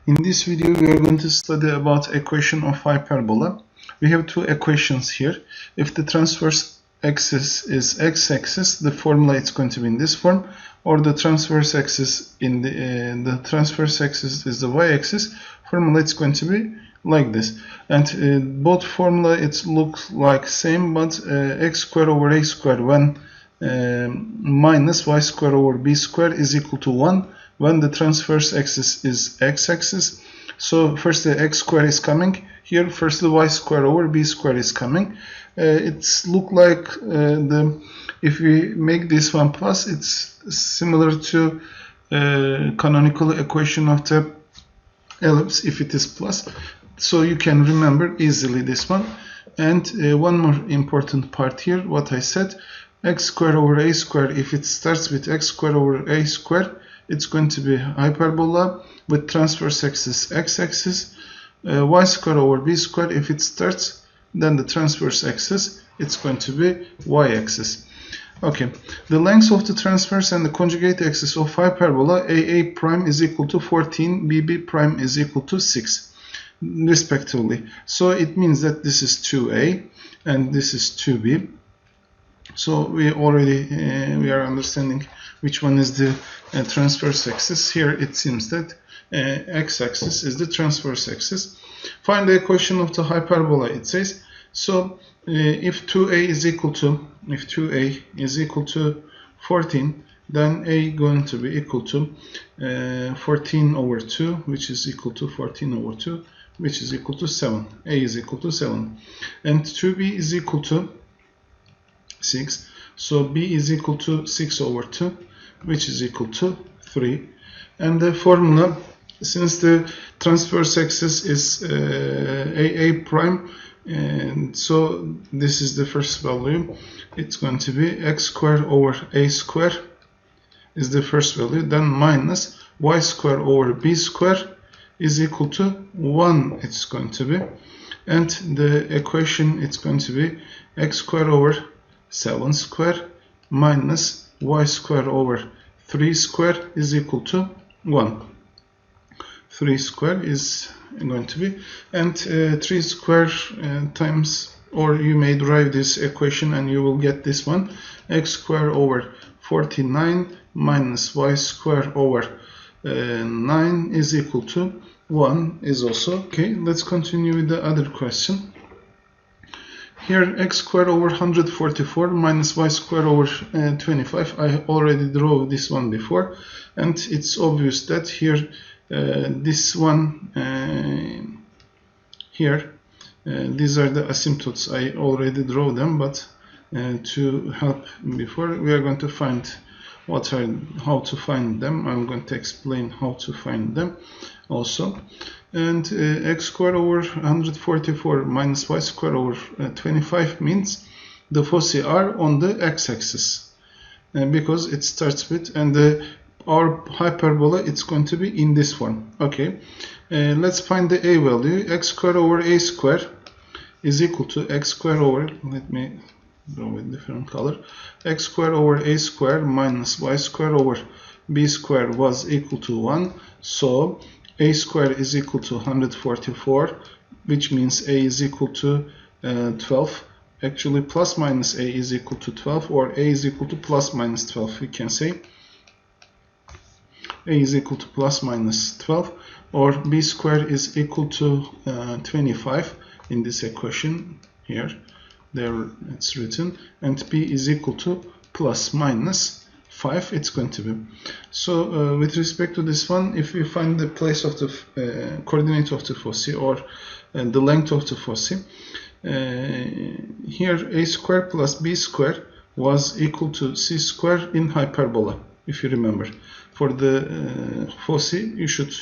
In this video, we are going to study about equation of hyperbola. We have two equations here. If the transverse axis is x-axis, the formula is going to be in this form, or the transverse axis in the transverse axis is the y-axis. Formula is going to be like this. And both formula it looks like same, but x squared over a squared when minus y squared over b squared is equal to 1 when the transverse axis is x-axis. So first the x squared is coming here, first the y squared over b squared is coming. It's look like if we make this one plus, it's similar to canonical equation of the ellipse if it is plus. So you can remember easily this one. And one more important part here, what I said, x squared over a squared, if it starts with x squared over a squared, it's going to be hyperbola with transverse axis x-axis. Y squared over b squared, if it starts, then the transverse axis, it's going to be y-axis. Okay, the length of the transverse and the conjugate axis of hyperbola AA prime is equal to 14, BB prime is equal to 6, respectively. So it means that this is 2A and this is 2B. So we already we are understanding which one is the transverse axis. Here it seems that x-axis is the transverse axis. Find the equation of the hyperbola, it says. So if 2a is equal to 14, then a going to be equal to 14 over 2, which is equal to 14 over 2, which is equal to 7. A is equal to 7. And 2b is equal to 6. So b is equal to 6 over 2, which is equal to 3. And the formula, since the transverse axis is AA prime, and so this is the first value, it's going to be x squared over a squared is the first value, then minus y squared over b squared is equal to 1, it's going to be. And the equation, it's going to be x squared over 7 squared minus y squared over 3 squared is equal to 1. 3 squared is going to be, and 3 squared times, or you may derive this equation and you will get this one, x squared over 49 minus y squared over 9 is equal to 1 is also. Okay, let's continue with the other question. Here x squared over 144 minus y squared over 25. I already drew this one before, and it's obvious that here this one here these are the asymptotes. I already drew them, but to help before, we are going to find how to find them. I'm going to explain how to find them also. And x squared over 144 minus y squared over 25 means the foci are on the x-axis because it starts with, and our hyperbola, it's going to be in this form. Okay, let's find the a value. X squared over a squared is equal to x squared over, let me draw with different color, x squared over a squared minus y squared over b squared was equal to 1. So a squared is equal to 144, which means a is equal to 12. Actually, plus minus a is equal to 12, or a is equal to plus minus 12, we can say. A is equal to plus minus 12, or b squared is equal to 25 in this equation here. There it's written, and b is equal to plus minus 5, it's going to be. So with respect to this one, if we find the place of the coordinate of the foci, or the length of the foci, here a squared plus b squared was equal to c squared in hyperbola, if you remember. For the foci, you should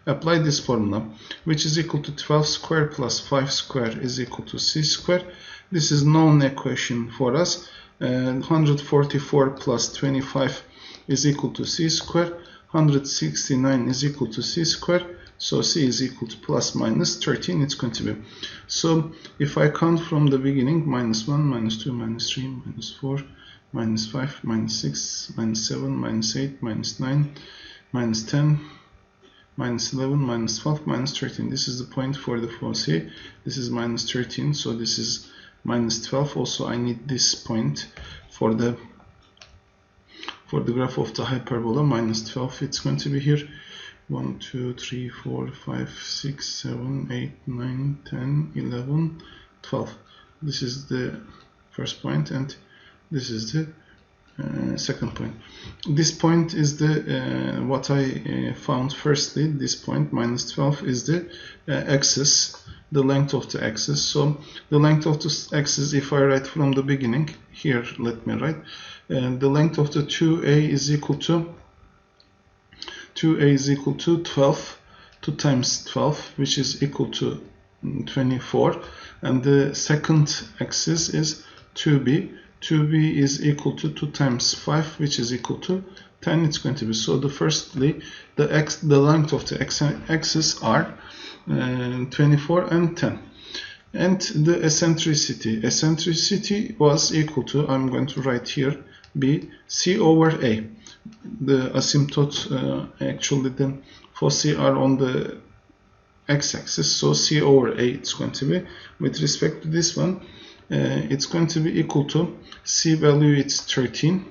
apply this formula, which is equal to 12 squared plus 5 squared is equal to c squared. This is known equation for us. 144 plus 25 is equal to c squared. 169 is equal to c squared. So c is equal to plus minus 13, it's going to be. So if I count from the beginning, minus 1, minus 2, minus 3, minus 4, minus 5, minus 6, minus 7, minus 8, minus 9, minus 10, minus 11, minus 12, minus 13. This is the point for the foci. This is minus 13, so this is minus 12. Also, I need this point for the graph of the hyperbola, minus 12. It's going to be here 1, 2, 3, 4, 5, 6, 7, 8, 9, 10, 11, 12. This is the first point, and this is the second point. This point is the what I found firstly. This point minus 12 is the axis, the length of the axis. So the length of the axis, if I write from the beginning here, let me write the length of the 2a is equal to 12, 2 times 12, which is equal to 24, and the second axis is 2b. 2b is equal to 2 times 5, which is equal to 10. It's going to be, so firstly the length of the axis are 24 and 10. And the eccentricity was equal to, I'm going to write here, b c over a. The asymptote, actually the foci are on the x-axis, so c over a it's going to be. With respect to this one, it's going to be equal to c value, it's 13,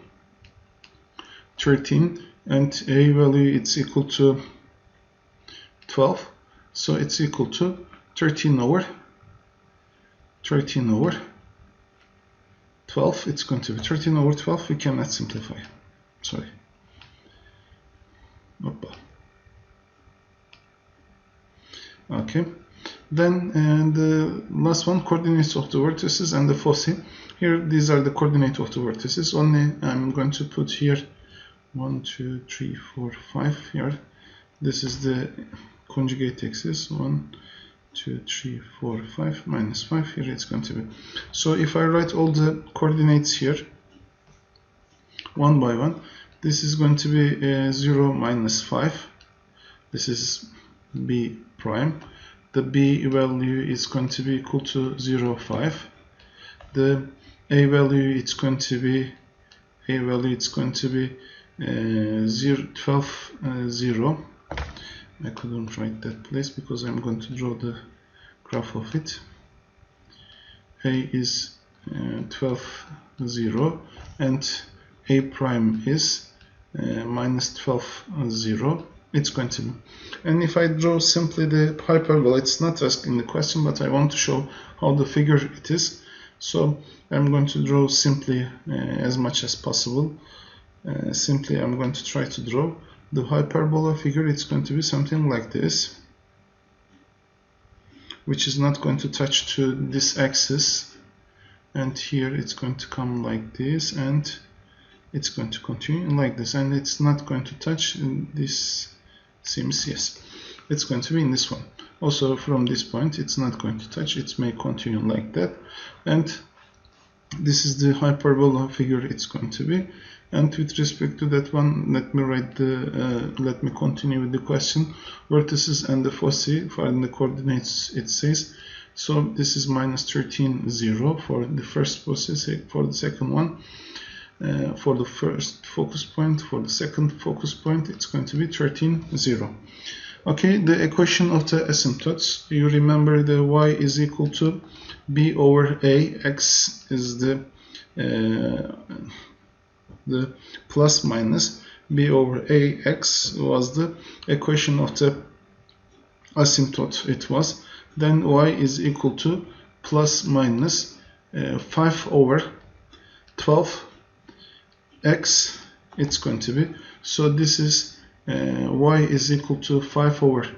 and a value it's equal to 12, so it's equal to 13 over 12. It's going to be 13 over 12. We cannot simplify, sorry. Okay, then the last one, coordinates of the vertices and the foci. Here these are the coordinates of the vertices. Only I'm going to put here 1, 2, 3, 4, 5 here. This is the conjugate axis, 1, 2, 3, 4, 5, minus 5. Here it's going to be. So if I write all the coordinates here one by one, this is going to be 0, minus 5. This is b prime. The b value is going to be equal to 0, 5. The a value it's going to be 0, 12, 0. I couldn't write that place because I'm going to draw the graph of it. A is 12, 0, and a prime is minus 12, 0. It's going to be. And if I draw simply the hyperbola, it's not asking the question, but I want to show how the figure it is. So I'm going to draw simply as much as possible. Simply I'm going to try to draw the hyperbola figure. It's going to be something like this, which is not going to touch to this axis, and here it's going to come like this, and it's going to continue like this, and it's not going to touch this. Seems yes, it's going to be in this one. Also from this point it's not going to touch, it may continue like that, and this is the hyperbola figure it's going to be. And with respect to that one, let me write the let me continue with the question. Vertices and the foci, find the coordinates it says. So this is minus 13, 0 for the first foci. For the second one, for the first focus point, for the second focus point, it's going to be 13, 0. Okay, the equation of the asymptotes, you remember the y is equal to b over a, x is the plus minus, b over a x was the equation of the asymptote it was. Then y is equal to plus minus 5 over 12 x it's going to be. So this is y is equal to 5 over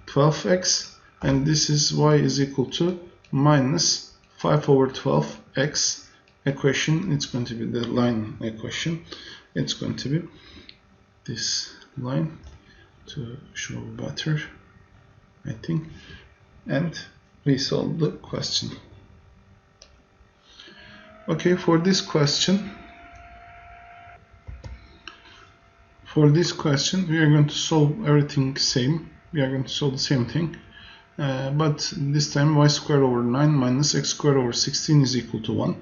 12x, and this is y is equal to minus 5 over 12x equation. It's going to be the line equation. It's going to be this line to show better, I think, and we solve the question. Okay, for this question we are going to solve everything same. We are going to solve the same thing, but this time y squared over 9 minus x squared over 16 is equal to 1,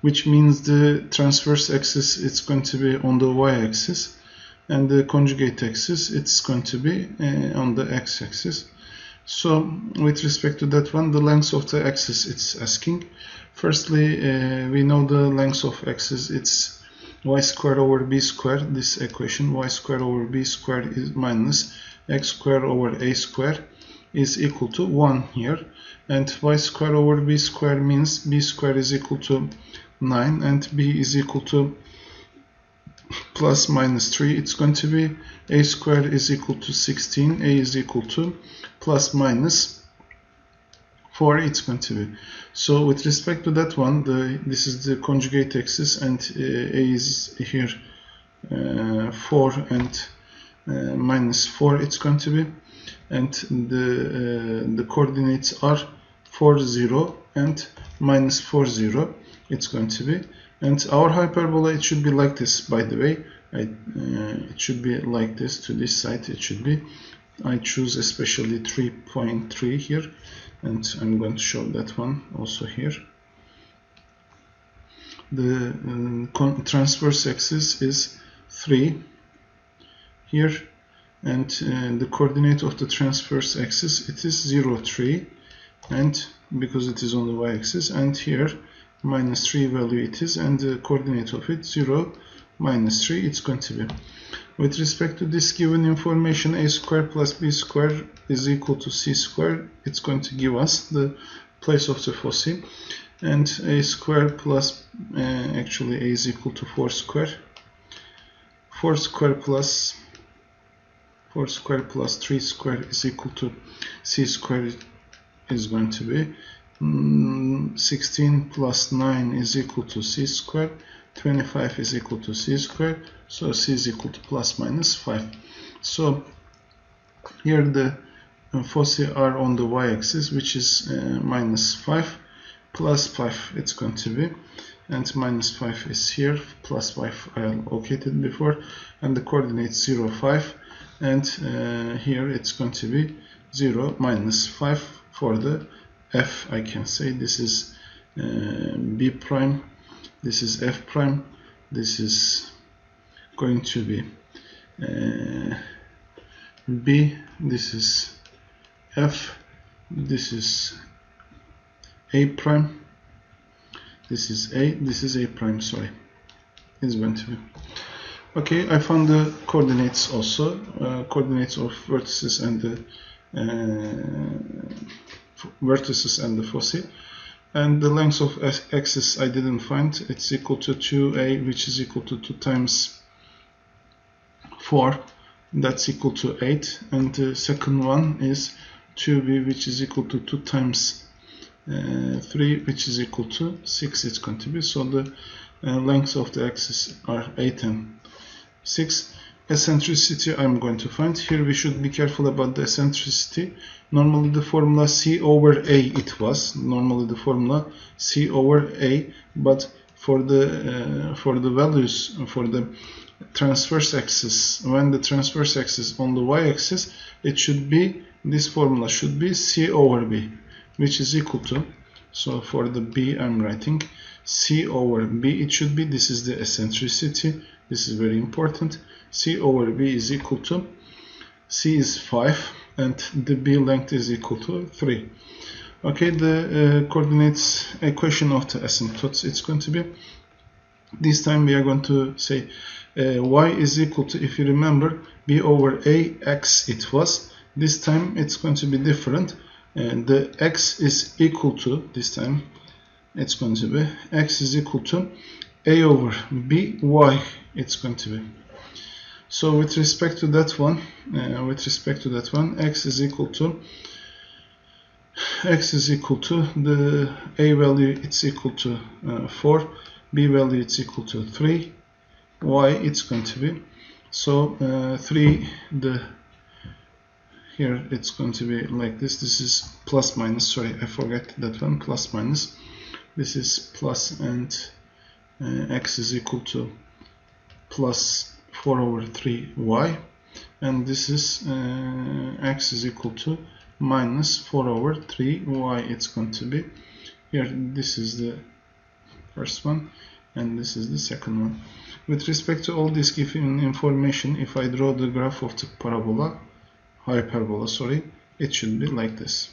which means the transverse axis it's going to be on the y-axis, and the conjugate axis, it's going to be on the x-axis. So with respect to that one, the length of the axis it's asking. Firstly, we know the length of axis, it's y squared over b squared. This equation, y squared over b squared is minus x squared over a squared is equal to 1 here, and y squared over b squared means b squared is equal to 9 and b is equal to plus minus 3. It's going to be a squared is equal to 16, a is equal to plus minus 4, it's going to be. So with respect to that one, this is the conjugate axis, and a is here 4 and minus 4 it's going to be, and the coordinates are 4 0 and minus 4 0 it's going to be. And our hyperbola, it should be like this, by the way. It should be like this, to this side it should be. I choose especially 3.3 here, and I'm going to show that one also here. The transverse axis is 3 here, and the coordinate of the transverse axis, it is 0 3, and because it is on the y-axis, and here minus 3 value it is, and the coordinate of it 0 minus 3 it's going to be. With respect to this given information, a squared plus b squared is equal to c squared. It's going to give us the place of the foci, and a squared plus actually a is equal to 4 squared. 4 squared plus 3 squared is equal to c squared is going to be 16 plus 9 is equal to c squared, 25 is equal to c squared, so c is equal to plus minus 5. So here the foci are on the y-axis, which is minus 5 plus 5 it's going to be, and minus 5 is here, plus 5 I located before, and the coordinates 0 5, and here it's going to be 0 minus 5 for the f. I can say this is b prime, this is f prime, this is going to be b, this is f, this is a prime, this is a, this is a prime, sorry, it's going to be. Okay, I found the coordinates also, coordinates of vertices and the foci, and the length of axis I didn't find. It's equal to 2a, which is equal to 2 times 4, that's equal to 8, and the second one is 2b, which is equal to 2 times 3, which is equal to 6 it's going to be. So the lengths of the axis are 8 and 6. Eccentricity I'm going to find. Here we should be careful about the eccentricity. Normally the formula c over a it was. Normally the formula c over a, but for the values for the transverse axis, when the transverse axis on the y-axis, it should be, this formula should be c over b, which is equal to, so for the b I'm writing c over b, it should be, this is the eccentricity, this is very important, c over b is equal to, c is 5 and the b length is equal to 3. Okay, the coordinates equation of the asymptotes, it's going to be, this time we are going to say y is equal to, if you remember, b over a x it was, this time it's going to be different, and the x is equal to, this time it's going to be, x is equal to a over b y it's going to be. So with respect to that one, x is equal to the a value, it's equal to 4, b value it's equal to 3, y it's going to be, so 3, here it's going to be like this, this is plus minus, sorry I forgot that one, plus minus, this is plus, and x is equal to plus 4 over 3y, and this is x is equal to minus 4 over 3y it's going to be. Here this is the first one and this is the second one. With respect to all this given information, if I draw the graph of the hyperbola, it should be like this.